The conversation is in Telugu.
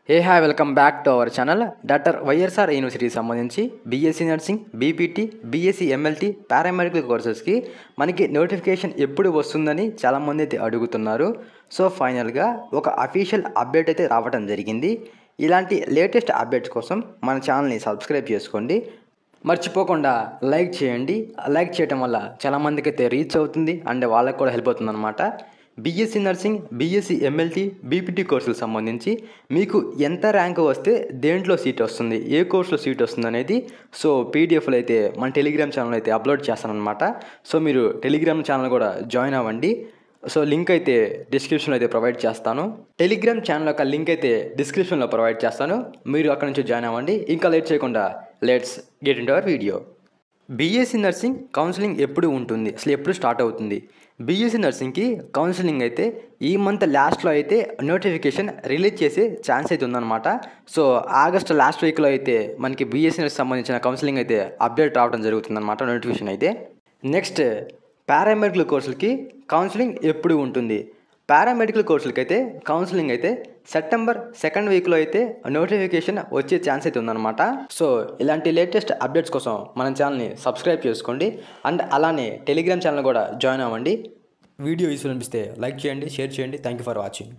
Hi welcome back to our channel. Doctor YSR యూనివర్సిటీకి సంబంధించి BSc nursing, BPT, BSc MLT, paramedical కోర్సెస్కి మనకి నోటిఫికేషన్ ఎప్పుడు వస్తుందని చాలామంది అయితే అడుగుతున్నారు. సో ఫైనల్గా ఒక అఫీషియల్ అప్డేట్ అయితే రావడం జరిగింది. ఇలాంటి లేటెస్ట్ అప్డేట్స్ కోసం మన ఛానల్ని సబ్స్క్రైబ్ చేసుకోండి. మర్చిపోకుండా లైక్ చేయండి. లైక్ చేయడం వల్ల చాలామందికి అయితే రీచ్ అవుతుంది అండ్ వాళ్ళకి కూడా హెల్ప్ అవుతుంది అనమాట. BSc nursing, BSc MLT, BPT కోర్సులకు సంబంధించి మీకు ఎంత ర్యాంక్ వస్తే దేంట్లో సీట్ వస్తుంది, ఏ కోర్సులో సీట్ వస్తుంది అనేది సో పీడిఎఫ్లో అయితే మన టెలిగ్రామ్ ఛానల్ అయితే అప్లోడ్ చేస్తానన్నమాట. సో మీరు టెలిగ్రామ్ ఛానల్ కూడా జాయిన్ అవ్వండి. సో లింక్ అయితే డిస్క్రిప్షన్లో అయితే ప్రొవైడ్ చేస్తాను. టెలిగ్రామ్ ఛానల్ యొక్క లింక్ అయితే డిస్క్రిప్షన్లో ప్రొవైడ్ చేస్తాను. మీరు అక్కడ నుంచి జాయిన్ అవ్వండి. ఇంకా లేట్ చేయకుండా let's get into hour video. BSc nursing counselling ఎప్పుడు ఉంటుంది, అసలు ఎప్పుడు స్టార్ట్ అవుతుంది? బీఎస్సీ నర్సింగ్కి కౌన్సిలింగ్ అయితే ఈ మంత్ లాస్ట్లో అయితే నోటిఫికేషన్ రిలీజ్ చేసే ఛాన్స్ అయితే ఉందన్నమాట. సో ఆగస్ట్ లాస్ట్ వీక్లో అయితే మనకి బీఎస్సీ నర్సింగ్ సంబంధించిన కౌన్సిలింగ్ అయితే అప్డేట్ రావడం జరుగుతుందన్నమాట, నోటిఫికేషన్ అయితే. నెక్స్ట్ పారామెడికల్ కోర్సులకి కౌన్సిలింగ్ ఎప్పుడు ఉంటుంది? పారామెడికల్ కోర్సులకి అయితే కౌన్సిలింగ్ అయితే సెప్టెంబర్ 2nd వీక్లో అయితే నోటిఫికేషన్ వచ్చే ఛాన్స్ అయితే ఉందన్నమాట. సో ఇలాంటి లేటెస్ట్ అప్డేట్స్ కోసం మన ఛానల్ని సబ్స్క్రైబ్ చేసుకోండి అండ్ అలానే టెలిగ్రామ్ ఛానల్ కూడా జాయిన్ అవ్వండి. వీడియో యూస్ఫుల్ అనిపిస్తే లైక్ చేయండి, షేర్ చేయండి. Thank you for watching.